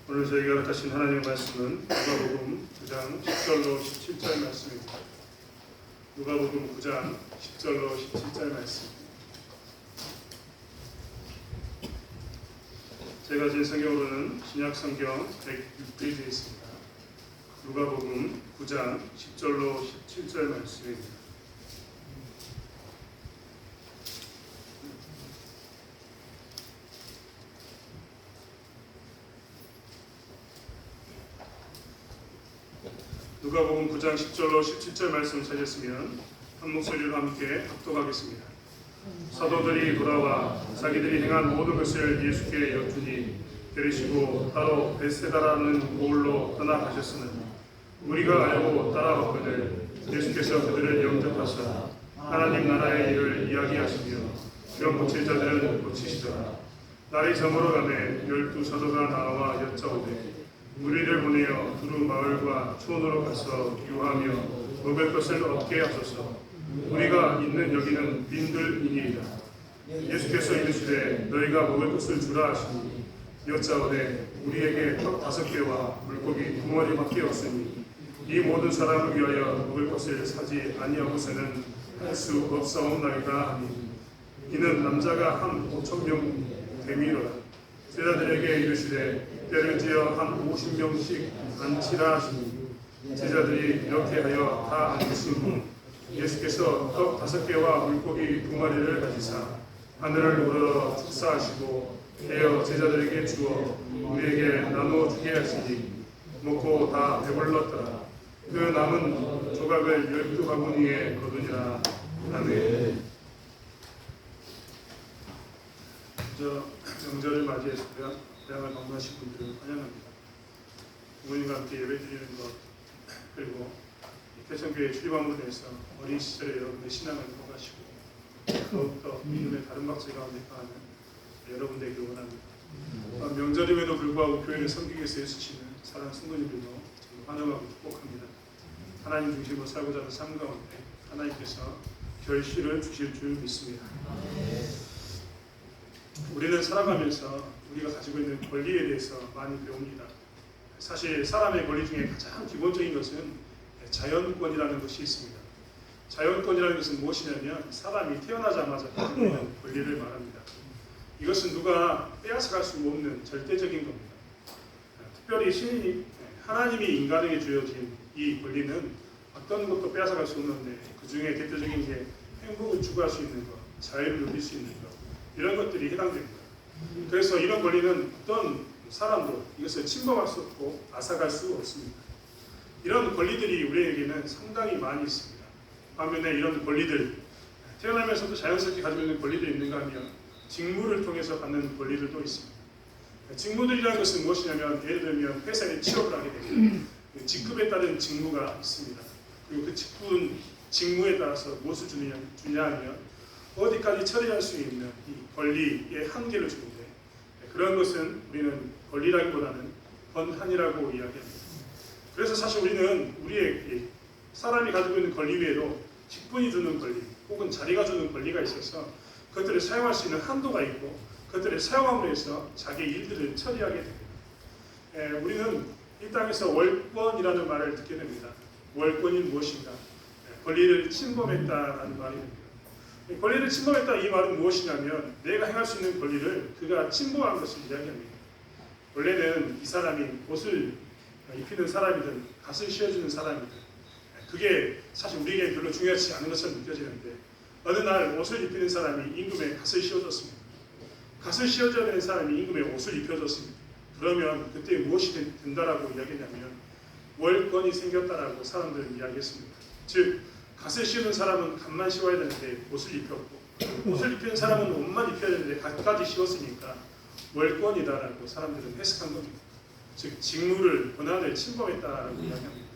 오늘 저희가 허락하신 하나님의 말씀은 누가복음 9장 10절로 17절 말씀입니다. 누가복음 9장 10절로 17절 말씀. 제가 제 성경으로는 신약성경 106페이지에 있습니다. 누가복음 9장 10절로 17절 말씀입니다. 누가복음 9장 10절로 17절 말씀을 찾았으면 한 목소리로 함께 합독하겠습니다. 사도들이 돌아와 자기들이 행한 모든 것을 예수께 여쭈니 데리시고 따로 베세다라는 고을로 떠나가셨으나 우리가 알고 따라왔거늘 예수께서 그들을 영접하사 하나님 나라의 일을 이야기하시며 병 고칠 자들은 고치시더라. 날이 저물어가매 12 사도가 나와 여짜오되 우리를 보내어 두루 마을과 촌으로 가서 유하며 먹을 것을 얻게 하소서. 우리가 있는 여기는 빈들이니이다. 예수께서 이르시되 너희가 먹을 것을 주라 하시니 여짜오되 우리에게 떡 5개와 물고기 2마리밖에 없으니 이 모든 사람을 위하여 먹을 것을 사지 아니하고서는 할 수 없사옵나이다 하니 이는 남자가 한 5,000명 됨이로라. 제자들에게 이르시되 때를 지어 한 50명씩 앉히라 하시니 제자들이 이렇게 하여 다 앉으신 후 예수께서 떡 5개와 물고기 2마리를 가지사 하늘을 우러러 축사하시고 깨어 제자들에게 주어 우리에게 나누어 주게 하시니 먹고 다 배불렀더라. 그 남은 조각을 12바구니에 거두니라. 아멘. 명절을 맞이해서 대학을 방문하신 분들을 환영합니다. 부모님과 함께 예배드리는 것, 그리고 태천교회 출입함으로 인해서 어린 시절에 여러분의 신앙을 회복하시고 더욱더 믿음의 다른 박질 가운데 가는 여러분 되기를 원합니다. 명절임에도 불구하고 교회를 섬기기 위해서 애쓰시는 사랑하는 성도님들도 환영하고 축복합니다. 하나님 중심으로 살고자 하는 삶 가운데 하나님께서 결실을 주실 줄 믿습니다. 우리는 살아가면서 우리가 가지고 있는 권리에 대해서 많이 배웁니다. 사실 사람의 권리 중에 가장 기본적인 것은 자연권이라는 것이 있습니다. 자연권이라는 것은 무엇이냐면 사람이 태어나자마자 가지고 있는 권리를 말합니다. 이것은 누가 빼앗아갈 수 없는 절대적인 겁니다. 특별히 하나님이 인간에게 주어진 이 권리는 어떤 것도 빼앗아갈 수 없는데 그 중에 대표적인 게 행복을 추구할 수 있는 것, 자유를 누릴 수 있는 것, 이런 것들이 해당됩니다. 그래서 이런 권리는 어떤 사람도 이것을 침범할 수 없고 앗아갈 수 없습니다. 이런 권리들이 우리에게는 상당히 많이 있습니다. 반면에 이런 권리들, 태어나면서도 자연스럽게 가지고 있는 권리들이 있는가 하면 직무를 통해서 받는 권리들도 있습니다. 직무들이라는 것은 무엇이냐면 예를 들면 회사에 취업을 하게 되면 직급에 따른 직무가 있습니다. 그리고 그 직무에 따라서 무엇을 주냐 하면 어디까지 처리할 수 있는 이 권리의 한계를 주는데 그런 것은 우리는 권리라기보다는 권한이라고 이야기합니다. 그래서 사실 우리는 우리의 사람이 가지고 있는 권리 외에도 직분이 주는 권리 혹은 자리가 주는 권리가 있어서 그것들을 사용할 수 있는 한도가 있고 그것들을 사용함으로 해서 자기의 일들을 처리하게 됩니다. 우리는 이 땅에서 월권이라는 말을 듣게 됩니다. 월권이 무엇인가? 권리를 침범했다라는 말이 됩니다. 권리를 침범했다 이 말은 무엇이냐면 내가 행할 수 있는 권리를 그가 침범한 것을 이야기합니다. 원래는 이 사람이 옷을 입히는 사람이든 갓을 씌워주는 사람이든 그게 사실 우리에게 별로 중요하지 않은 것처럼 느껴지는데 어느 날 옷을 입히는 사람이 임금에 갓을 씌워줬습니다. 갓을 씌워줘야 되는 사람이 임금에 옷을 입혀줬습니다. 그러면 그때 무엇이 된다라고 이야기했냐면 월권이 생겼다라고 사람들은 이야기했습니다. 즉 갓을 씌우는 사람은 갓만 씌워야 되는데 옷을 입혔고 옷을 입히는 사람은 옷만 입혀야 되는데 갓까지 씌웠으니까 월권이다라고 사람들은 해석한 겁니다. 즉 직무를 권한을 침범했다라고 이야기합니다.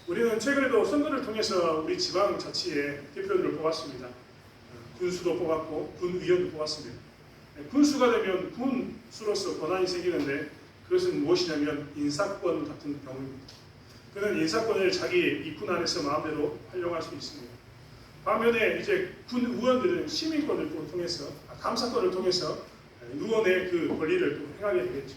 우리는 최근에도 선거를 통해서 우리 지방자치의 대표들을 뽑았습니다. 군수도 뽑았고 군의원도 뽑았습니다. 군수가 되면 군수로서 권한이 생기는데 그것은 무엇이냐면 인사권 같은 경우입니다. 그는 인사권을 자기 이군 안에서 마음대로 활용할 수 있습니다. 반면에 이제 군 의원들은 시민권을 통해서 감사권을 통해서 의원의 그 권리를 또 행하게 되겠죠.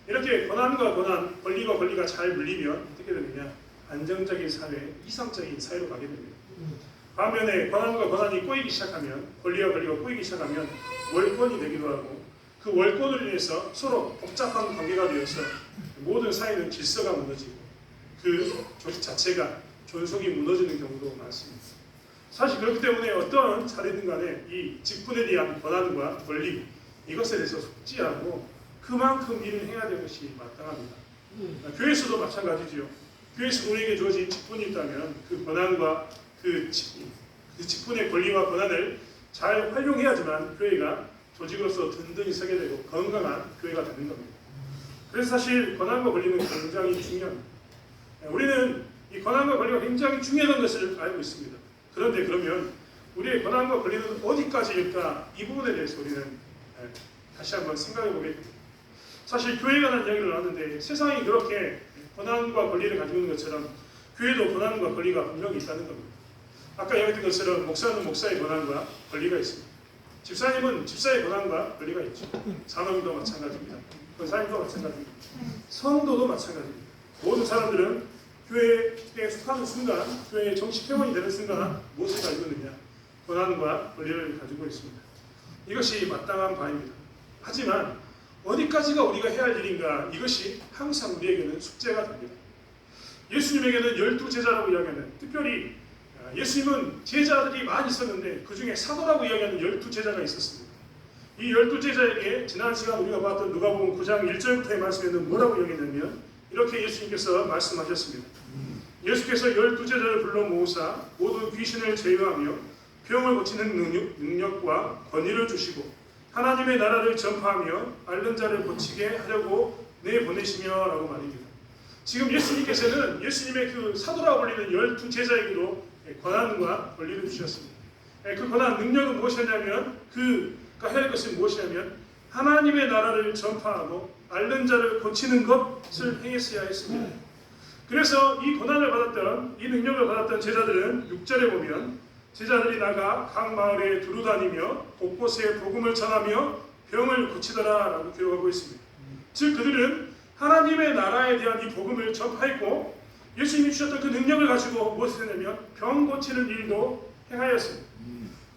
이렇게 권한과 권한, 권리와 권리가 잘 물리면 어떻게 되느냐? 안정적인 사회, 이상적인 사회로 가게 됩니다. 반면에 권한과 권한이 꼬이기 시작하면, 권리와 권리가 꼬이기 시작하면 월권이 되기도 하고, 그 월권으로 인해서 서로 복잡한 관계가 되어서 모든 사회는 질서가 무너지고 그 조직 자체가 존속이 무너지는 경우도 많습니다. 사실 그렇기 때문에 어떤 자리든 간에 이 직분에 대한 권한과 권리, 이것에 대해서 속지하고 그만큼 일을 해야 되는 것이 마땅합니다. 교회에서도 마찬가지지요. 교회에서 우리에게 주어진 직분이 있다면 그 권한과 그 직분의 권리와 권한을 잘 활용해야지만 교회가 조직으로서 든든히 서게 되고 건강한 교회가 되는 겁니다. 그래서 사실 권한과 권리는 굉장히 중요합니다. 우리는 이 권한과 권리가 굉장히 중요한 것을 알고 있습니다. 그런데 그러면 우리의 권한과 권리는 어디까지일까? 이 부분에 대해서 우리는 다시 한번 생각해 보겠습니다. 사실 교회에 관한 이야기를 나눴는데 세상이 그렇게 권한과 권리를 가지고 있는 것처럼 교회도 권한과 권리가 분명히 있다는 겁니다. 아까 이야기했던 것처럼 목사는 목사의 권한과 권리가 있습니다. 집사님은 집사의 권한과 권리가 있죠. 산업도 마찬가지입니다. 권사님도 마찬가지입니다. 성도도 마찬가지입니다. 모든 사람들은 교회에 속하는 순간, 교회의 정식 회원이 되는 순간 무엇을 가지고 있느냐? 권한과 권리를 가지고 있습니다. 이것이 마땅한 바입니다. 하지만 어디까지가 우리가 해야 할 일인가? 이것이 항상 우리에게는 숙제가 됩니다. 예수님에게는 12제자라고 이야기하는, 특별히 예수님은 제자들이 많이 있었는데 그 중에 사도라고 이야기하는 12제자가 있었습니다. 이 12제자에게 지난 시간 우리가 봤던 누가복음 9장 1절부터의 말씀에는 뭐라고 이야기했냐면 이렇게 예수님께서 말씀하셨습니다. 예수께서 12제자를 불러 모으사 모든 귀신을 제어하며 병을 고치는 능력과 권위를 주시고 하나님의 나라를 전파하며 앓는 자를 고치게 하려고 내보내시며 라고 말입니다. 지금 예수님께서는 예수님의 그 사도라고 불리는 12제자에게도 권한과 권리를 주셨습니다. 그 권한 능력은 무엇이냐면 그가 해야 할 것은 무엇이냐면 하나님의 나라를 전파하고 앓는 자를 고치는 것을 행했어야 했습니다. 그래서 이 권한을 받았던, 이 능력을 받았던 제자들은 6절에 보면 제자들이 나가 각 마을에 두루다니며 곳곳에 복음을 전하며 병을 고치더라 라고 기록하고 있습니다. 즉 그들은 하나님의 나라에 대한 이 복음을 전파했고 예수님이 주셨던 그 능력을 가지고 무엇을 했냐면 병 고치는 일도 행하였습니다.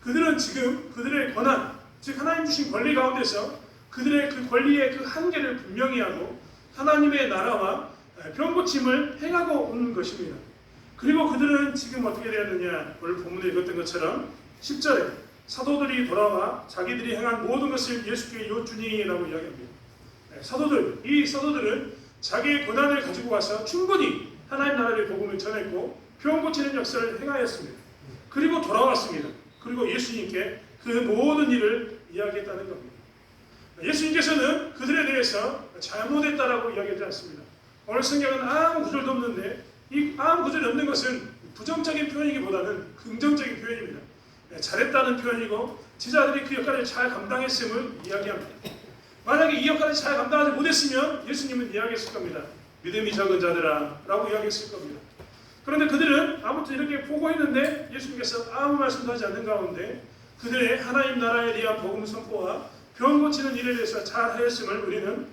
그들은 지금 그들의 권한, 즉 하나님 주신 권리 가운데서 그들의 그 권리의 그 한계를 분명히 하고 하나님의 나라와 병 고침을 행하고 오는 것입니다. 그리고 그들은 지금 어떻게 되었느냐? 오늘 본문에 읽었던 것처럼 10절에 사도들이 돌아와 자기들이 행한 모든 것을 예수께 여쭈니라고 이야기합니다. 사도들, 이 사도들은 자기의 권한을 가지고 와서 충분히 하나님 나라의 복음을 전했고 병 고치는 역사를 행하였습니다. 그리고 돌아왔습니다. 그리고 예수님께 그 모든 일을 이야기했다는 겁니다. 예수님께서는 그들에 대해서 잘못했다라고 이야기하지 않습니다. 오늘 성경은 아무 구절도 없는데 이 아무 구절이 없는 것은 부정적인 표현이기보다는 긍정적인 표현입니다. 잘했다는 표현이고 제자들이 그 역할을 잘 감당했음을 이야기합니다. 만약에 이 역할을 잘 감당하지 못했으면 예수님은 이야기했을 겁니다. 믿음이 적은 자들아 라고 이야기했을 겁니다. 그런데 그들은 아무튼 이렇게 보고했는데 예수님께서 아무 말씀도 하지 않는 가운데 그들의 하나님 나라에 대한 복음 선포와 병 고치는 일에 대해서 잘 하였음을 우리는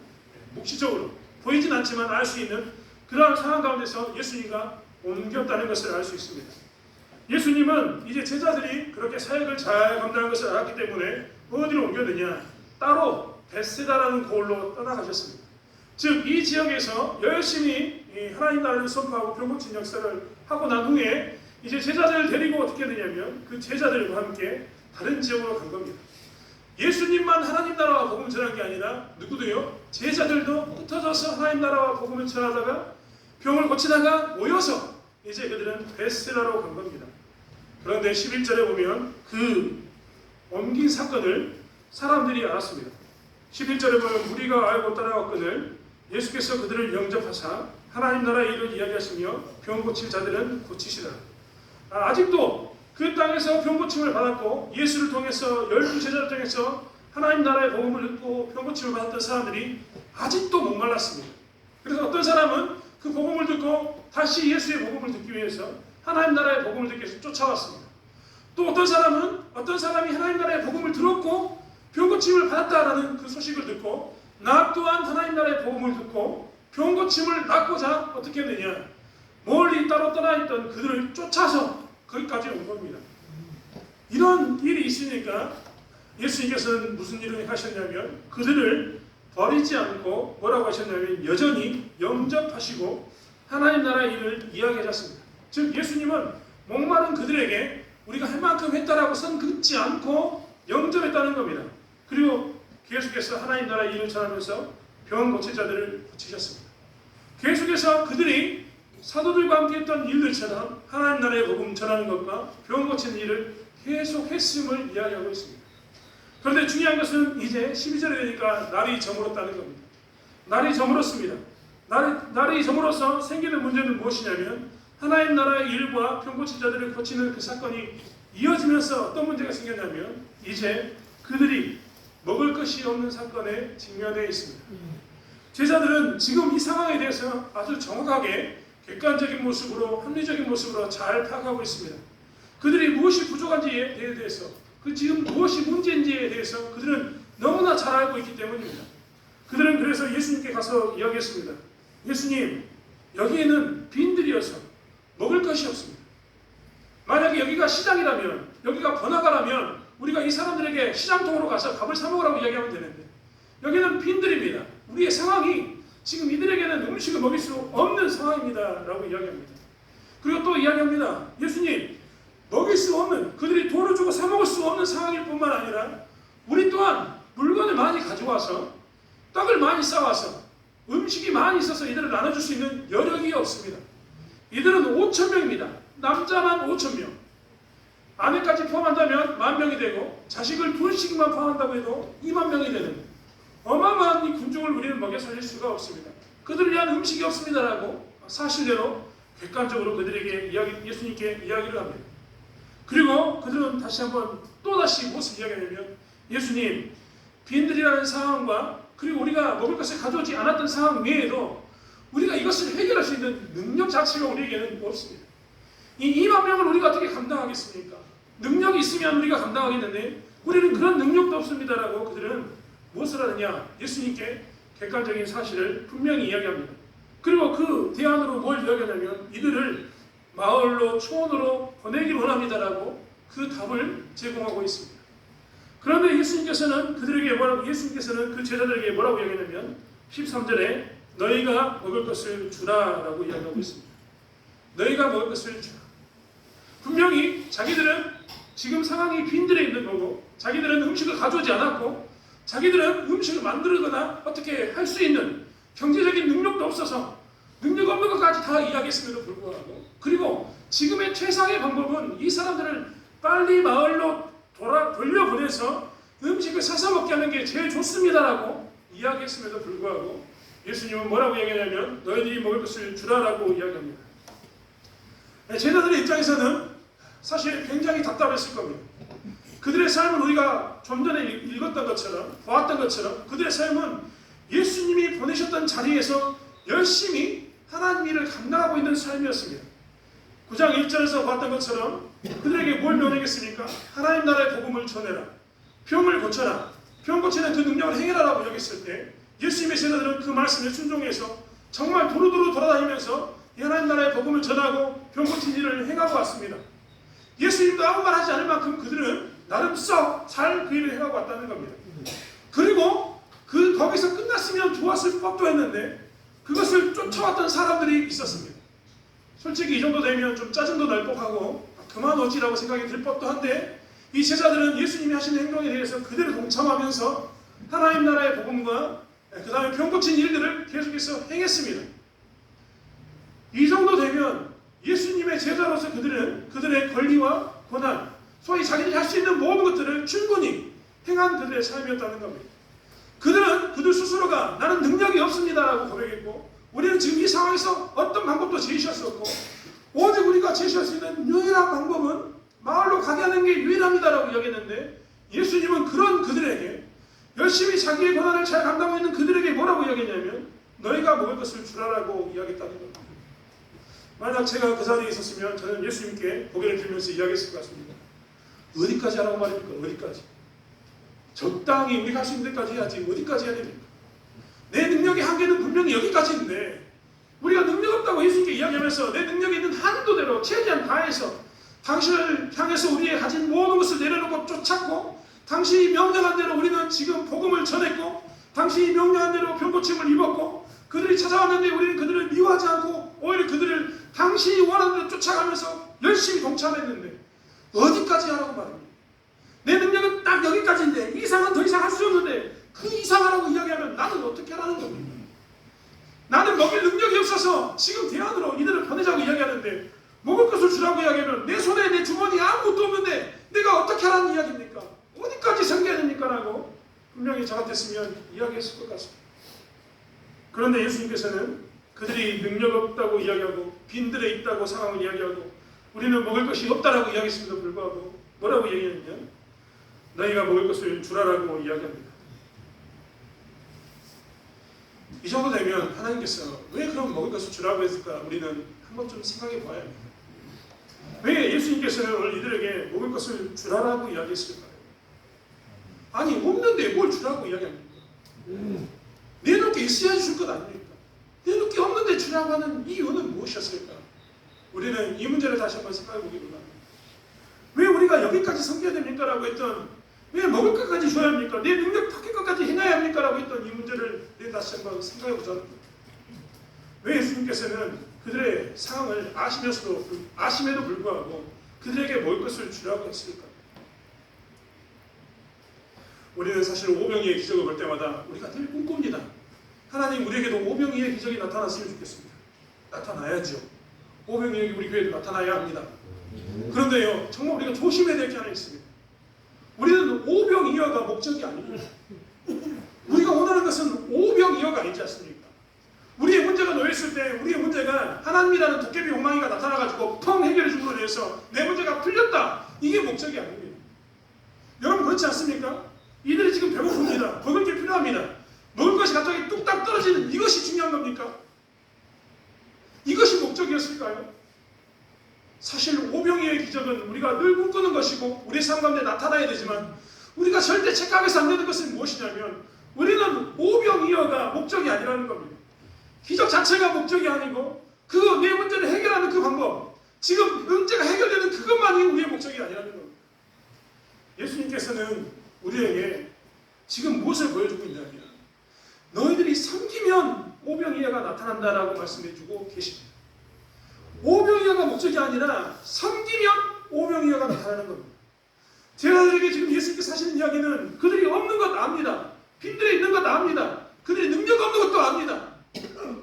묵시적으로 보이진 않지만 알 수 있는 그러한 상황 가운데서 예수님과 옮겼다는 것을 알 수 있습니다. 예수님은 이제 제자들이 그렇게 사역을 잘 감당한 것을 알았기 때문에 어디로 옮겼느냐? 따로 베세다라는 고을로 떠나가셨습니다. 즉 이 지역에서 열심히 하나님 나라를 선포하고 병 고친 역사를 하고 난 후에 이제 제자들을 데리고 어떻게 되냐면 그 제자들과 함께 다른 지역으로 간 겁니다. 예수님만 하나님 나라와 복음을 전한 게 아니라 누구도요? 제자들도 흩어져서 하나님 나라와 복음을 전하다가 병을 고치다가 모여서 이제 그들은 베세다로 간 겁니다. 그런데 11절에 보면 그 옮긴 사건을 사람들이 알았습니다. 11절에 보면 무리가 알고 따라왔거늘 예수께서 그들을 영접하사 하나님 나라의 일을 이야기하시며 병 고칠 자들은 고치시라. 아직도 그 땅에서 병 고침을 받았고 예수를 통해서 12제자를 통해서 하나님 나라의 복음을 듣고 병 고침을 받았던 사람들이 아직도 목말랐습니다. 그래서 어떤 사람은 그 복음을 듣고 다시 예수의 복음을 듣기 위해서 하나님 나라의 복음을 듣기 위해서 쫓아왔습니다. 또 어떤 사람이 하나님 나라의 복음을 들었고 병 고침을 받았다라는 그 소식을 듣고 나 또한 하나님 나라의 복음을 복음을 듣고 병 고침을 낫고자 어떻게 했느냐, 멀리 따로 떠나 있던 그들을 쫓아서 거기까지 온 겁니다. 이런 일이 있으니까 예수님께서는 무슨 일을 하셨냐면 그들을 버리지 않고 뭐라고 하셨냐면 여전히 영접하시고 하나님 나라의 일을 이야기하셨습니다. 즉 예수님은 목마른 그들에게 우리가 할 만큼 했다라고 선 긋지 않고 영접했다는 겁니다. 그리고 계속해서 하나님 나라의 일을 전하면서 병 고친 자들을 고치셨습니다. 계속해서 그들이 사도들과 함께 했던 일들처럼 하나님 나라의 복음 전하는 것과 병 고치는 일을 계속 했음을 이야기하고 있습니다. 그런데 중요한 것은 이제 12절에 되니까 날이 저물었다는 겁니다. 날이 저물었습니다. 날이 저물어서 생기는 문제는 무엇이냐면 하나님 나라의 일과 병 고친 자들을 고치는 그 사건이 이어지면서 어떤 문제가 생겼냐면 이제 그들이 먹을 것이 없는 사건에 직면해 있습니다. 제자들은 지금 이 상황에 대해서 아주 정확하게 객관적인 모습으로 합리적인 모습으로 잘 파악하고 있습니다. 그들이 무엇이 부족한지에 대해서 지금 무엇이 문제인지에 대해서 그들은 너무나 잘 알고 있기 때문입니다. 그들은 그래서 예수님께 가서 이야기했습니다. 예수님, 여기에는 빈들이어서 먹을 것이 없습니다. 만약에 여기가 시장이라면, 여기가 번화가라면 우리가 이 사람들에게 시장통으로 가서 밥을 사 먹으라고 이야기하면 되는데 여기는 빈들입니다. 우리의 상황이 지금 이들에게는 음식을 먹일 수 없는 상황입니다 라고 이야기합니다. 그리고 또 이야기합니다. 예수님, 먹일 수 없는, 그들이 돈을 주고 사 먹을 수 없는 상황일 뿐만 아니라 우리 또한 물건을 많이 가져와서 떡을 많이 싸와서 음식이 많이 있어서 이들을 나눠줄 수 있는 여력이 없습니다. 이들은 5,000명입니다. 남자만 5,000명. 아내까지 포함한다면 10,000명이 되고 자식을 둘씩만 포함한다고 해도 20,000명이 되는 어마어마한 이 군중을 우리는 먹여 살릴 수가 없습니다. 그들을 위한 음식이 없습니다라고 사실대로 객관적으로 그들에게 예수님께 이야기를 합니다. 그리고 그들은 다시 한번 또다시 무엇을 이야기하냐면 예수님, 빈들이라는 상황과 그리고 우리가 먹을 것을 가져오지 않았던 상황 외에도 우리가 이것을 해결할 수 있는 능력 자체가 우리에게는 없습니다. 이 20,000명을 우리가 어떻게 감당하겠습니까? 능력이 있으면 우리가 감당하겠는데 우리는 그런 능력도 없습니다라고 그들은 무엇을 하느냐? 예수님께 객관적인 사실을 분명히 이야기합니다. 그리고 그 대안으로 뭘 이야기하냐면 이들을 마을로 초원으로 보내기를 원합니다라고 그 답을 제공하고 있습니다. 그런데 예수님께서는 예수님께서는 그 제자들에게 뭐라고 이야기하냐면 13절에 너희가 먹을 것을 주라라고 이야기하고 있습니다. 너희가 먹을 것을 주라. 분명히 자기들은 지금 상황이 빈들에 있는 거고 자기들은 음식을 가져오지 않았고 자기들은 음식을 만들거나 어떻게 할 수 있는 경제적인 능력도 없어서 능력 없는 것까지 다 이야기했음에도 불구하고 그리고 지금의 최상의 방법은 이 사람들을 빨리 마을로 돌려보내서 음식을 사서 먹게 하는 게 제일 좋습니다라고 이야기했음에도 불구하고 예수님은 뭐라고 이야기하냐면 너희들이 먹을 것을 주라라고 이야기합니다. 제자들의 입장에서는 사실 굉장히 답답했을 겁니다. 그들의 삶은 우리가 좀 전에 읽었던 것처럼 보았던 것처럼 그들의 삶은 예수님이 보내셨던 자리에서 열심히 하나님 일을 감당하고 있는 삶이었습니다. 9장 1절에서 봤던 것처럼 그들에게 뭘 명령했습니까? 하나님 나라의 복음을 전해라. 병을 고쳐라. 병 고치는 그 능력을 행해라라고 여겼을 때 예수님의 제자들은 그 말씀에 순종해서 정말 두루두루 돌아다니면서 하나님 나라의 복음을 전하고 병 고친 일을 행하고 왔습니다. 예수님도 아무 말 하지 않을 만큼 그들은 나름 썩 잘 그 일을 행하고 왔다는 겁니다. 그리고 거기서 끝났으면 좋았을 법도 했는데 그것을 쫓아왔던 사람들이 있었습니다. 솔직히 이 정도 되면 좀 짜증도 날 법하고 그만 오지라고 생각이 들 법도 한데 이 제자들은 예수님이 하시는 행동에 대해서 그대로 동참하면서 하나님 나라의 복음과 그 다음에 병 고친 일들을 계속해서 행했습니다. 이 정도 되면 예수님의 제자로서 그들은 그들의 권리와 권한, 소위 자기들이 할 수 있는 모든 것들을 충분히 행한 그들의 삶이었다는 겁니다. 그들 스스로가 나는 능력이 없습니다라고 고백했고 우리는 지금 이 상황에서 어떤 방법도 제시할 수 없고 오직 우리가 제시할 수 있는 유일한 방법은 마을로 가게 하는 게 유일합니다라고 이야기했는데 예수님은 그런 그들에게 열심히 자기의 권한을 잘 감당하고 있는 그들에게 뭐라고 이야기했냐면 너희가 먹을 것을 주라라고 이야기했다는 겁니다. 만약 제가 그 자리에 있었으면 저는 예수님께 고개를 들면서 이야기했을 것 같습니다. 어디까지 하라고 말입니까? 어디까지? 적당히 우리가 할 수 있는 데까지 해야지 어디까지 해야 됩니까? 내 능력의 한계는 분명히 우리는 여기까지인데 우리가 능력 없다고 예수님께 이야기하면서 내 능력이 있는 한도대로 최대한 다해서 당신을 향해서 우리의 가진 모든 것을 내려놓고 쫓았고 당신이 명령한 대로 우리는 지금 복음을 전했고 당신이 명령한 대로 병고침을 입었고 그들이 찾아왔는데 우리는 그들을 미워하지 않고 오히려 그들을 당신이 원하는 대로 쫓아가면서 열심히 동참했는데 어디까지 하라고 말합니다. 내 능력은 딱 여기까지인데 이상은 더 이상 할 수 없는데 그 이상하라고 이야기하면 나는 어떻게 하라는 겁니까? 나는 먹일 능력이 없어서 지금 대안으로 이들을 보내자고 이야기하는데 먹을 것을 주라고 이야기하면 내 손에 내 주머니에 아무것도 없는데 내가 어떻게 하라는 이야기입니까? 어디까지 섬겨야 됩니까? 라고 분명히 저 같았으면 이야기했을 것 같습니다. 그런데 예수님께서는 그들이 능력 없다고 이야기하고 빈들에 있다고 상황을 이야기하고 우리는 먹을 것이 없다라고 이야기했음에도 불구하고 뭐라고 얘기했냐? 너희가 먹을 것을 주라라고 이야기합니다. 이 정도 되면 하나님께서 왜 그럼 먹을 것을 주라고 했을까? 우리는 한번 좀 생각해 봐야 합니다. 왜 예수님께서는 오늘 이들에게 먹을 것을 주라라고 이야기했을까요? 아니 없는데 뭘 주라고 이야기합니까? 내놓을 게 있어야지 줄 것 아닙니까? 내놓을 게 없는데 주라고 하는 이유는 무엇이었을까? 우리는 이 문제를 다시 한번 생각해 보기로 합니다. 왜 우리가 여기까지 섬겨야 됩니까? 라고 했던 왜 먹을 것까지 줘야 합니까? 내 능력 바뀔 것까지 해놔야 합니까? 라고 했던 이 문제를 다시 한번 생각해 보자. 왜 예수님께서는 그들의 상황을 아심에도 불구하고 그들에게 먹을 것을 주라고 했을까? 우리는 사실 오병이의 기적을 볼 때마다 우리가 늘 꿈꿉니다. 하나님 우리에게도 오병이의 기적이 나타났으면 좋겠습니다. 나타나야죠. 오병이의 우리 교회도 나타나야 합니다. 그런데요, 정말 우리가 조심해야 될 게 하나 있습니다. 우리는 오병이어가 목적이 아닙니다. 우리가 원하는 것은 오병이어가 아니지 않습니까? 우리의 문제가 놓여있을 때 우리의 문제가 하나님이라는 도깨비 엉망이가 나타나가지고 펑 해결해 주므로 인해서 내 문제가 풀렸다. 이게 목적이 아닙니다. 여러분 그렇지 않습니까? 이들이 지금 배고픕니다. 먹을 게 필요합니다. 먹을 것이 갑자기 뚝딱 떨어지는 이것이 중요한 겁니까? 이것이 목적이었을까요? 사실 오병이어의 기적은 우리가 늘 꿈꾸는 것이고 우리의 삶 가운데 나타나야 되지만 우리가 절대 착각해서 안 되는 것은 무엇이냐면 우리는 오병이어가 목적이 아니라는 겁니다. 기적 자체가 목적이 아니고 그 내 문제를 해결하는 그 방법, 지금 문제가 해결되는 그것만이 우리의 목적이 아니라는 겁니다. 예수님께서는 우리에게 지금 무엇을 보여주고 있냐면 너희들이 섬기면 오병이어가 나타난다라고 말씀해주고 계십니다. 오병이어가 목적이 아니라 섬기면 오병이어가 나타나는 겁니다. 제자들에게 지금 예수님께서 하시는 이야기는 그들이 없는 것 압니다. 빈들에 있는 것 압니다. 그들이 능력 없는 것도 압니다.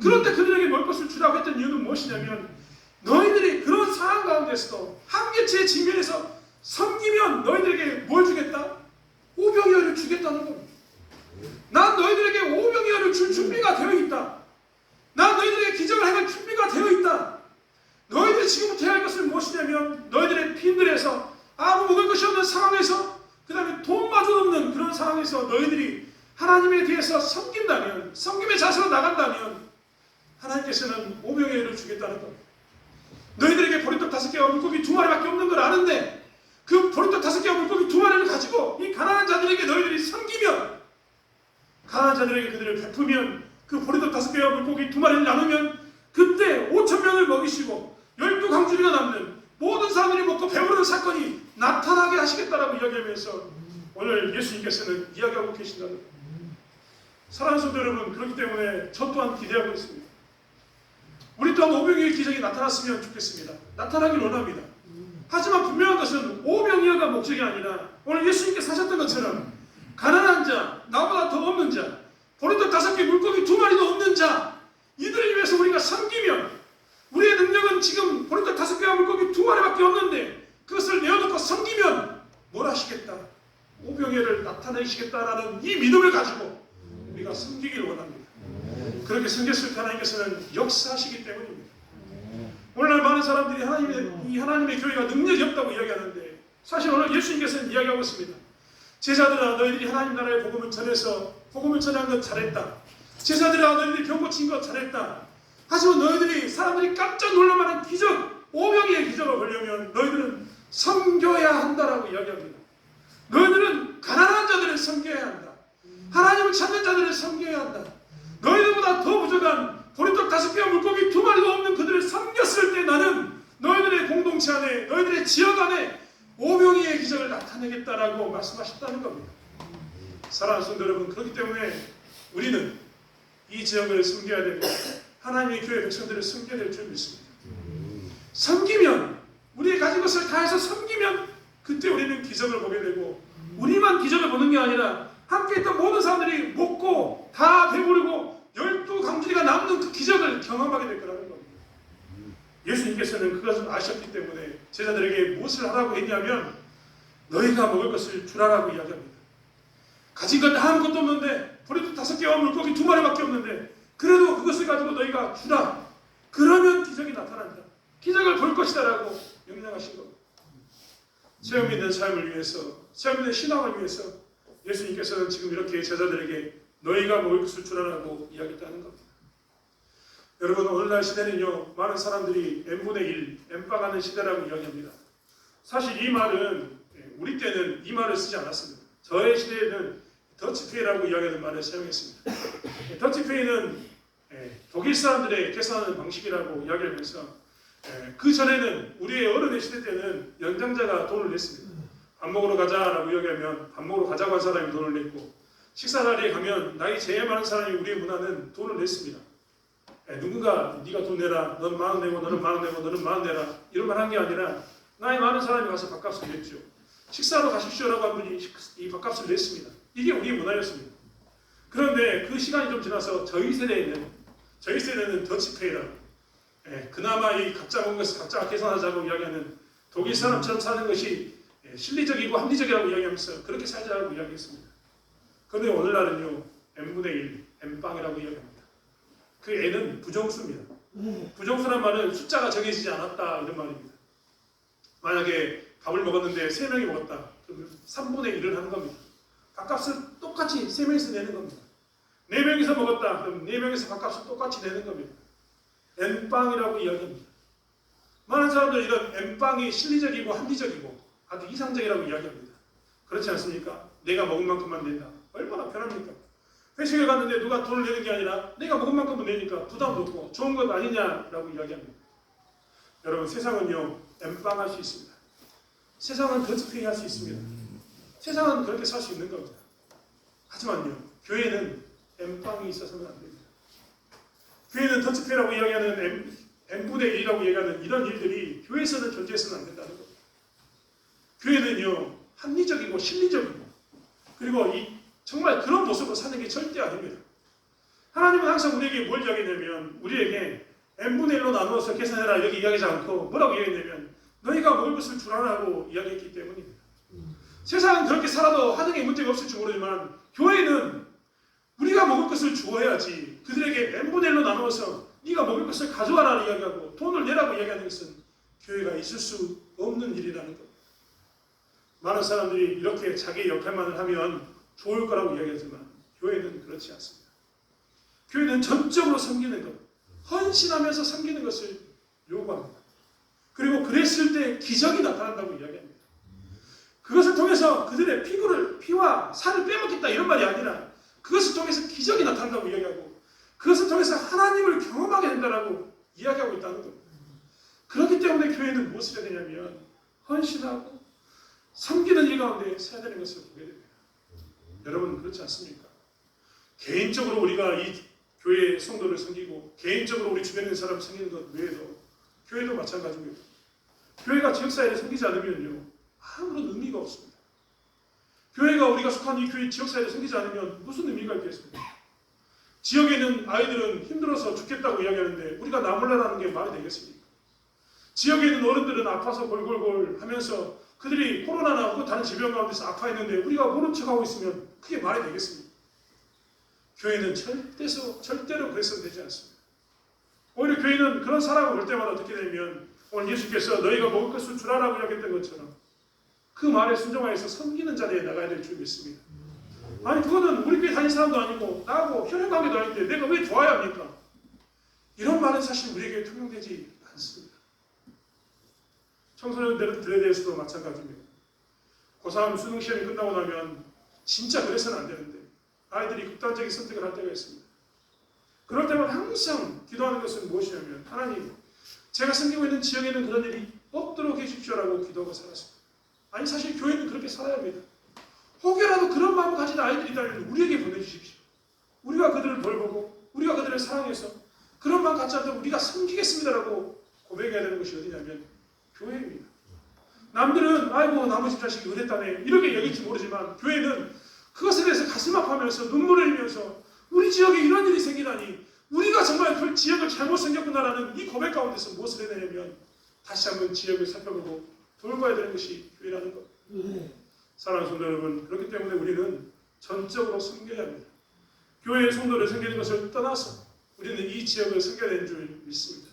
그런데 그들에게 먹을 것을 주라고 했던 이유는 무엇이냐면 너희들이 그런 상황 가운데서도 한계치의 직면에서 섬기면 너희들에게 뭘 주겠다? 오병이어를 주겠다는 겁니다. 난 너희들에게 오병이어를 줄 준비가 되어 있다. 난 너희들에게 기적을 행할 준비가 되어 있다. 너희들이 지금부터 해야 할 것은 무엇이냐면 너희들의 빈들에서 아무 먹을 것이 없는 상황에서 그 다음에 돈마저 없는 그런 상황에서 너희들이 하나님에 대해서 섬긴다면 섬김의 자세로 나간다면 하나님께서는 오병이어를 주겠다는 겁니다. 너희들에게 보리떡 5개와 물고기 2마리밖에 없는 걸 아는데 그 보리떡 5개와 물고기 2마리를 가지고 이 가난한 자들에게 너희들이 섬기면 가난한 자들에게 그들을 베푸면 그 보리떡 5개와 물고기 2마리를 나누면 그때 5,000명을 먹이시고 12강주리가 남는 모든 사람들이 먹고 배부르는 사건이 나타나게 하시겠다라고 이야기하면서 오늘 예수님께서는 이야기하고 계신다는 겁니다. 사랑하는 성도 여러분, 그렇기 때문에 저 또한 기대하고 있습니다. 우리 또한 오병이어의 기적이 나타났으면 좋겠습니다. 나타나길 원합니다. 하지만 분명한 것은 오병이어가 목적이 아니라 오늘 예수님께서 하셨던 것처럼 가난한 자, 나보다 더 없는 자, 보리떡 5개, 물고기 2마리도 없는 자, 이들을 위해서 우리가 섬기면 우리의 능력은 지금 보리떡 5개와 물고기 2마리밖에 없는데 그것을 내어놓고 섬기면 뭘 하시겠다? 오병이어를 나타내시겠다라는 이 믿음을 가지고 우리가 섬기기를 원합니다. 그렇게 섬겼을 때 하나님께서는 역사하시기 때문입니다. 오늘날 많은 사람들이 하나님의 교회가 능력이 없다고 이야기하는데 사실 오늘 예수님께서는 이야기하고 있습니다. 제자들아 너희들이 하나님 나라의 복음을 전해서 복음을 전한 것 잘했다. 제자들아 너희들이 병 고친 것 잘했다. 하지만 너희들이 사람들이 깜짝 놀랄만한 기적, 오병이어의 기적을 보려면 너희들은 섬겨야 한다라고 이야기합니다. 너희들은 가난한 자들을 섬겨야 한다. 하나님을 찾는 자들을 섬겨야 한다. 너희들보다 더 부족한 해야겠다라고 말씀하셨다는 겁니다. 사랑하는 성도 여러분, 그렇기 때문에 우리는 이 지역을 섬겨야 되고 하나님의 교회 백성들을 섬겨야 될 줄 믿습니다. 섬기면, 우리의 가진 것을 다해서 섬기면 그때 우리는 기적을 보게 되고, 우리만 기적을 보는 게 아니라 함께 있던 모든 사람들이 먹고 다 배부르고 12강줄기가 남는 그 기적을 경험하게 될 거라는 겁니다. 예수님께서는 그것을 아셨기 때문에 제자들에게 무엇을 하라고 했냐면 너희가 먹을 것을 주라라고 이야기합니다. 가진 건 아무것도 없는데, 포도주 5개와 물고기 2마리밖에 없는데 그래도 그것을 가지고 너희가 주라. 그러면 기적이 나타난다. 기적을 볼 것이다 라고 명령하신 겁니다. 체험 있는 삶을 위해서, 체험 있는 신앙을 위해서 예수님께서는 지금 이렇게 제자들에게 너희가 먹을 것을 주라라고 이야기했다는 겁니다. 여러분, 오늘날 시대는요, 많은 사람들이 n분의 1, n빵하는 시대라고 이야기합니다. 사실 이 말은, 우리 때는 이 말을 쓰지 않았습니다. 저의 시대에는 더치페이라고 이야기하는 말을 사용했습니다. 더치페이는 독일 사람들의 계산하는 방식이라고 이야기하면서, 그 전에는 우리의 어른의 시대 때는 연장자가 돈을 냈습니다. 밥 먹으러 가자라고 이야기하면 밥 먹으러 가자고 한 사람이 돈을 냈고, 식사 자리에 가면 나이 제일 많은 사람이 우리의 문화는 돈을 냈습니다. 누군가 네가 돈 내라, 너는 10,000원 내고 너는 10,000원 내고 너는 10,000원 내라 이런 말 한 게 아니라 나이 많은 사람이 가서 밥값을 냈죠. 식사로 가십시오라고 한 분이 이 밥값을 냈습니다. 이게 우리의 문화였습니다. 그런데 그 시간이 좀 지나서 저희 세대는 더치페이라고, 그나마 이 각자 먹는 것을 각자가 계산하자고 이야기하는 독일 사람처럼 사는 것이 실리적이고 합리적이라고 이야기하면서 그렇게 살자고 이야기했습니다. 그런데 오늘날은요, n분의 1, n빵이라고 이야기합니다. 그 n은 부정수입니다. 부정수란 말은 숫자가 정해지지 않았다 이런 말입니다. 만약에 밥을 먹었는데 3명이 먹었다. 그러면 3분의 1을 하는 겁니다. 밥값을 똑같이 3명이서 내는 겁니다. 4명이서 먹었다. 그럼 4명이서 밥값을 똑같이 내는 겁니다. n빵이라고 이야기합니다. 많은 사람들은 이런 n빵이 실리적이고 합리적이고 아주 이상적이라고 이야기합니다. 그렇지 않습니까? 내가 먹은 만큼만 낸다. 얼마나 편합니까? 회식에 갔는데 누가 돈을 내는 게 아니라 내가 먹은 만큼은 내니까 부담도 없고 좋은 것 아니냐라고 이야기합니다. 여러분, 세상은요, n빵 할 수 있습니다. 세상은 더치페이 할 수 있습니다. 세상은 그렇게 살 수 있는 겁니다. 하지만요, 교회는 n빵이 있어서는 안 됩니다. 교회는 더치페이라고 이야기하는 n분의 1이라고 이야기하는 이런 일들이 교회에서는 존재해서는 안 된다는 겁니다. 교회는요, 합리적이고 실리적이고, 그리고 정말 그런 모습으로 사는 게 절대 아닙니다. 하나님은 항상 우리에게 뭘 이야기하냐면, 우리에게 n분의 1로 나누어서 계산해라 이렇게 이야기하지 않고 뭐라고 이야기했냐면 너희가 먹을 것을 주라라고 이야기했기 때문입니다. 세상은 그렇게 살아도 하등의 문제가 없을지 모르지만 교회는 우리가 먹을 것을 주어야지 그들에게 n분의 1로 나누어서 네가 먹을 것을 가져와라 이야기하고 돈을 내라고 이야기하는 것은 교회가 있을 수 없는 일이라는 겁니다. 많은 사람들이 이렇게 자기의 역할만을 하면 좋을 거라고 이야기하지만 교회는 그렇지 않습니다. 교회는 전적으로 섬기는 것, 헌신하면서 섬기는 것을 요구합니다. 그리고 그랬을 때 기적이 나타난다고 이야기합니다. 그것을 통해서 그들의 피와 살을 빼먹겠다 이런 말이 아니라 그것을 통해서 기적이 나타난다고 이야기하고 그것을 통해서 하나님을 경험하게 된다라고 이야기하고 있다는 겁니다. 그렇기 때문에 교회는 무엇을 해야 되냐면 헌신하고 섬기는 일 가운데 서야 되는 것을 보게 됩니다. 여러분, 그렇지 않습니까? 개인적으로 우리가 이 교회의 성도를 섬기고 개인적으로 우리 주변에 있는 사람을 섬기는 것 외에도 교회도 마찬가지입니다. 교회가 지역사회를 섬기지 않으면요, 아무런 의미가 없습니다. 교회가 우리가 속한 이 교회 지역사회를 섬기지 않으면 무슨 의미가 있겠습니까? 지역에 있는 아이들은 힘들어서 죽겠다고 이야기하는데 우리가 나 몰라라는 게 말이 되겠습니까? 지역에 있는 어른들은 아파서 골골골 하면서 그들이 코로나나 혹은 다른 질병 가운데서 아파했는데 우리가 모른 척하고 있으면 그게 말이 되겠습니까? 교회는 절대로 그래서는 되지 않습니다. 오히려 교회는 그런 사람을 볼 때마다 어떻게 되면 오늘 예수께서 너희가 먹을 것을 주라라고 이야기했던 것처럼 그 말에 순종하여서 섬기는 자리에 나가야 될 줄 믿습니다. 아니, 그거는 우리 교회 다니는 사람도 아니고 나하고 혈연관계도 아닌데 내가 왜 좋아야 합니까? 이런 말은 사실 우리에게 통용되지 않습니다. 청소년들에 대해서도 마찬가지입니다. 고3 수능 시험이 끝나고 나면 진짜 그래서는 안 되는데 아이들이 극단적인 선택을 할 때가 있습니다. 그럴 때마다 항상 기도하는 것은 무엇이냐면 하나님, 제가 섬기고 있는 지역에는 그런 일이 없도록 해주십시오라고 기도하고 살았습니다. 아니 사실 교회는 그렇게 살아야 합니다. 혹여라도 그런 마음을 가진 아이들이 있다면 우리에게 보내주십시오. 우리가 그들을 돌보고 우리가 그들을 사랑해서 그런 마음 갖지 않다면 우리가 섬기겠습니다라고 고백해야 되는 것이 어디냐면 교회입니다. 남들은 아이고 나머지 자식이 그랬다네 이렇게 여길지 모르지만 교회는 그것에 대해서 가슴 아파하면서 눈물을 흘리면서 우리 지역에 이런 일이 생기다니 우리가 정말 그 지역을 잘못 섬겼구나라는 이 고백 가운데서 무엇을 해야 되냐면 다시 한번 지역을 살펴보고 돌봐야 되는 것이 교회라는 것. 사랑하는 성도 여러분, 그렇기 때문에 우리는 전적으로 섬겨야 합니다. 교회의 성도를 섬기는 것을 떠나서 우리는 이 지역을 섬겨야 되는 줄 믿습니다.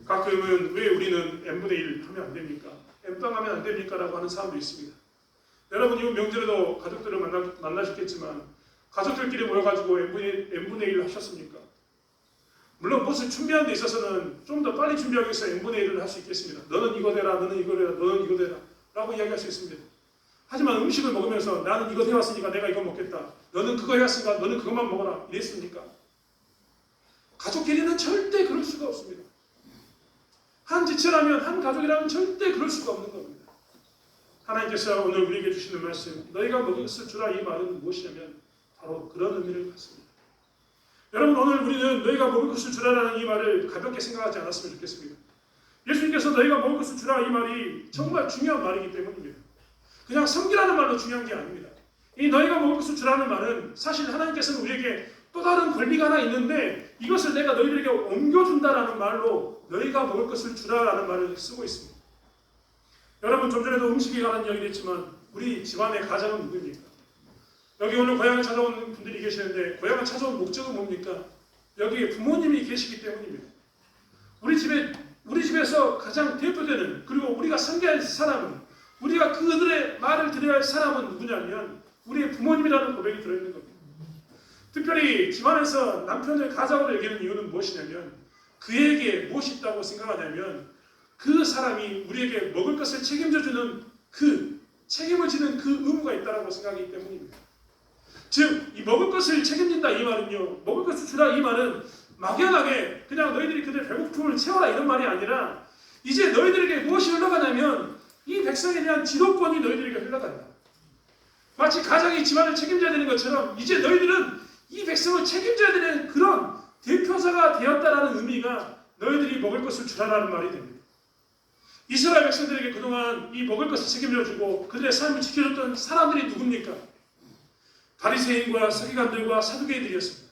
가끔은 왜 우리는 n분의 1 하면 안 됩니까? n빵 하면 안 됩니까? 라고 하는 사람도 있습니다. 여러분 이번 명절에도 가족들을 만나셨겠지만 가족들끼리 모여가지고 n분의 1 하셨습니까? 물론 무엇을 준비하는 데 있어서는 좀 더 빨리 준비하기 위해서 n분의 1을 할 수 있겠습니다. 너는 이거 되라, 너는 이거 되라, 너는 이거 되라 라고 이야기할 수 있습니다. 하지만 음식을 먹으면서 나는 이거 해왔으니까 내가 이거 먹겠다. 너는 그거 해왔으니까 너는 그것만 먹어라. 이랬습니까? 가족끼리는 절대 그럴 수가 없습니다. 한 지체라면 한 가족이라면 절대 그럴 수가 없는 겁니다. 하나님께서 오늘 우리에게 주시는 말씀 너희가 먹을 것을 주라 이 말은 무엇이냐면 바로 그런 의미를 갖습니다. 여러분 오늘 우리는 너희가 먹을 것을 주라라는 이 말을 가볍게 생각하지 않았으면 좋겠습니다. 예수님께서 너희가 먹을 것을 주라 이 말이 정말 중요한 말이기 때문입니다. 그냥 섬기라는 말로 중요한 게 아닙니다. 이 너희가 먹을 것을 주라는 말은 사실 하나님께서는 우리에게 또 다른 권리가 하나 있는데 이것을 내가 너희들에게 옮겨준다라는 말로 너희가 먹을 것을 주라라는 말을 쓰고 있습니다. 여러분 좀 전에도 음식에 관한 이야기를 했지만 우리 집안의 가장은 누구입니까? 여기 오늘 고향을 찾아온 분들이 계시는데 고향을 찾아온 목적은 뭡니까? 여기에 부모님이 계시기 때문입니다. 우리 집에서 가장 대표되는 그리고 우리가 섬겨야 할 사람은 우리가 그들의 말을 들어야 할 사람은 누구냐면 우리의 부모님이라는 고백이 들어있는 겁니다. 특별히 집안에서 남편을 가장으로 여기는 이유는 무엇이냐면 그에게 무엇이 있다고 생각하냐면 그 사람이 우리에게 먹을 것을 책임져주는 그 책임을 지는 그 의무가 있다고 생각하기 때문입니다. 즉, 이 먹을 것을 책임진다 이 말은요, 먹을 것을 주라 이 말은 막연하게 그냥 너희들이 그들의 배고픔을 채워라 이런 말이 아니라 이제 너희들에게 무엇이 흘러가냐면 이 백성에 대한 지도권이 너희들에게 흘러간다. 마치 가장이 집안을 책임져야 되는 것처럼 이제 너희들은 이 백성을 책임져야 되는 그런 대표자가 되었다라는 의미가 너희들이 먹을 것을 주라라는 말이 됩니다. 이스라엘 백성들에게 그동안 이 먹을 것을 책임져주고 그들의 삶을 지켜줬던 사람들이 누굽니까? 바리새인과 서기관들과 사두개인들이었습니다.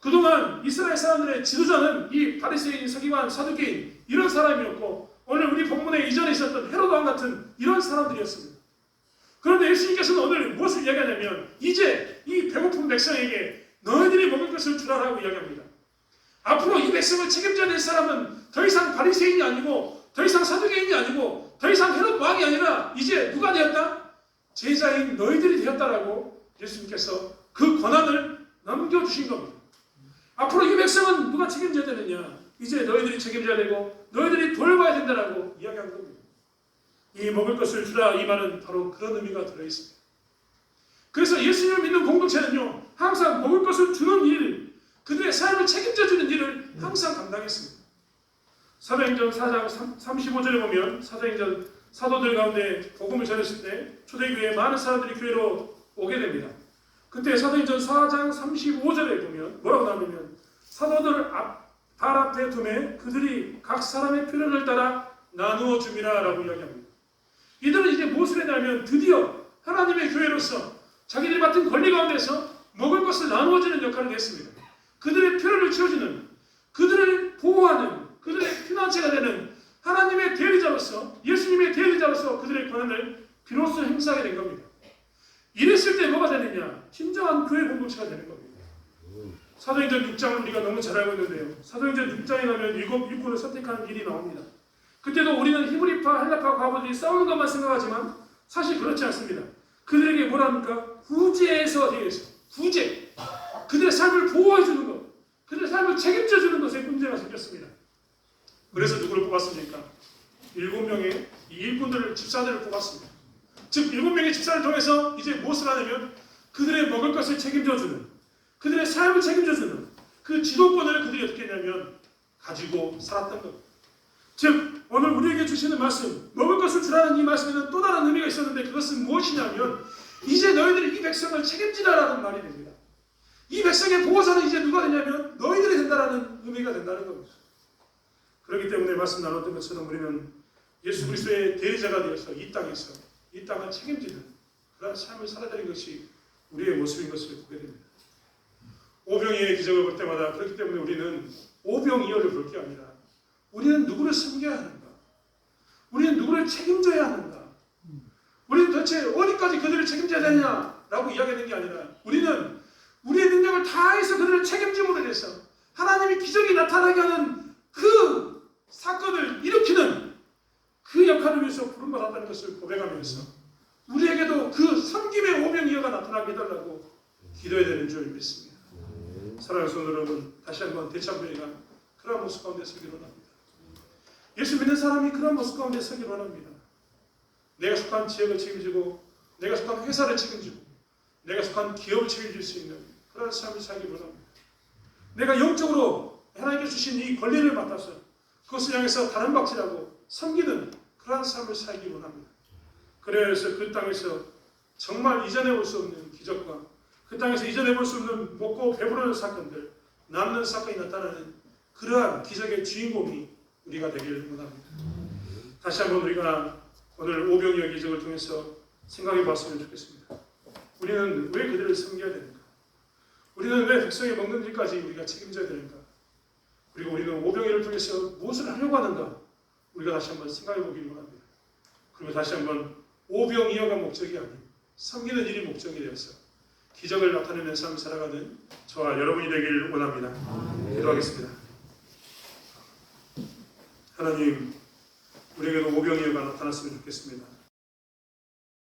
그동안 이스라엘 사람들의 지도자는 이 바리새인, 서기관, 사두개인 이런 사람이었고 오늘 우리 본문에 이전에 있었던 헤로드 왕 같은 이런 사람들이었습니다. 그런데 예수님께서는 오늘 무엇을 이야기하냐면 이제 이 배고픈 백성에게 너희들이 먹을 것을 주라라고 이야기합니다. 앞으로 이 백성을 책임져야 될 사람은 더 이상 바리새인이 아니고 더 이상 사두개인이 아니고 더 이상 헤롯 왕이 아니라 이제 누가 되었다? 제자인 너희들이 되었다라고 예수님께서 그 권한을 넘겨주신 겁니다. 앞으로 이 백성은 누가 책임져야 되느냐? 이제 너희들이 책임져야 되고 너희들이 돌봐야 된다라고 이야기한 겁니다. 이 먹을 것을 주라 이 말은 바로 그런 의미가 들어있습니다. 그래서 예수님을 믿는 공동체는요 항상 먹을 것을 주는 일, 그들의 삶을 책임져주는 일을 항상 감당했습니다. 사도행전 4장 35절에 보면 사도들 가운데 복음을 전했을 때 초대교회에 많은 사람들이 교회로 오게 됩니다. 그때 사도행전 4장 35절에 보면 뭐라고 나오냐면 사도들 발 앞에 두매 그들이 각 사람의 필요를 따라 나누어 줍니다 라고 이야기합니다. 이들은 이제 무엇을 했냐면 드디어 하나님의 교회로서 자기들이 맡은 권리 가운데서 먹을 것을 나누어주는 역할을 했습니다. 그들의 필요를 채워주는, 그들을 보호하는, 그들의 피난처가 되는 하나님의 대리자로서, 예수님의 대리자로서 그들의 권한을 비로소 행사하게 된 겁니다. 이랬을 때 뭐가 되느냐? 진정한 교회 공동체가 되는 겁니다. 사도행전 6장을 우리가 너무 잘 알고 있는데요. 사도행전 6장에 가면 일꾼을 선택하는 일이 나옵니다. 그때도 우리는 히브리파, 헬라파 과부들이 싸우는 것만 생각하지만 사실 그렇지 않습니다. 그들에게 뭐랍니까? 구제에서 대해서 구제, 그들의 삶을 보호해주는 것, 그들의 삶을 책임져주는 것에 문제가 생겼습니다. 그래서 누구를 뽑았습니까? 7명의 이 일꾼들을, 집사들을 뽑았습니다. 즉 7명의 집사를 통해서 이제 무엇을 하냐면 그들의 먹을 것을 책임져주는, 그들의 삶을 책임져주는 그 지도권을 그들이 어떻게 했냐면 가지고 살았던 겁니다. 즉 오늘 우리에게 주시는 말씀, 먹을 것을 주라는 이 말씀에는 또 다른 의미가 있었는데 그것은 무엇이냐면 이제 너희들이 이 백성을 책임지라라는 말이 됩니다. 이 백성의 보호자는 이제 누가 되냐면 너희들이 된다라는 의미가 된다는 겁니다. 그렇기 때문에 말씀 나눴던 것처럼 우리는 예수 그리스도의 대리자가 되어서 이 땅을 책임지는 그런 삶을 살아가는 것이 우리의 모습인 것을 보게 됩니다. 오병이어의 기적을 볼 때마다 그렇기 때문에 우리는 오병이어를 볼 게 아니라 우리는 누구를 섬겨야 하는가? 우리는 누구를 책임져야 하는가? 우리는 도대체 어디까지 그들을 책임져야 되냐라고 이야기하는 게 아니라 우리는 우리의 능력을 다해서 그들을 책임짐으로 해서 하나님이 기적이 나타나게 하는 그 사건을 일으키는 그 역할을 위해서 부름받았다는 것을 고백하면서 우리에게도 그 섬김의 오병이어가 나타나게 해달라고 기도해야 되는 줄 믿습니다. 사랑하는 성도 여러분, 다시 한번 대참교회가 그런 모습 가운데 서기를 원합니다. 예수 믿는 사람이 그런 모습 가운데 서기를 원합니다. 내가 속한 지역을 책임지고 내가 속한 회사를 책임지고 내가 속한 기업을 책임질 수 있는 그런 삶을 살기를 원합니다. 내가 영적으로 하나님께 주신 이 권리를 맡아서 그것을 향해서 다른 박질하고 섬기는 그러한 삶을 살기 원합니다. 그래서 그 땅에서 정말 이전에 볼 수 없는 기적과 그 땅에서 이전에 볼 수 없는 먹고 배부르는 사건들, 남는 사건이 나타나는 그러한 기적의 주인공이 우리가 되기를 원합니다. 다시 한번 우리가 오늘 오병이어 기적을 통해서 생각해 봤으면 좋겠습니다. 우리는 왜 그들을 섬겨야 되는가? 우리는 왜 백성이 먹는 일까지 우리가 책임져야 되는가? 그리고 우리는 오병이어를 통해서 무엇을 하려고 하는가? 우리가 다시 한번 생각해 보기를 원합니다. 그리고 다시 한번 오병이어가 목적이 아닌 섬기는 일이 목적이 되어서 기적을 나타내는 삶을 살아가는 저와 여러분이 되길 원합니다. 기도하겠습니다. 하나님, 우리에게도 오병이어가 나타났으면 좋겠습니다.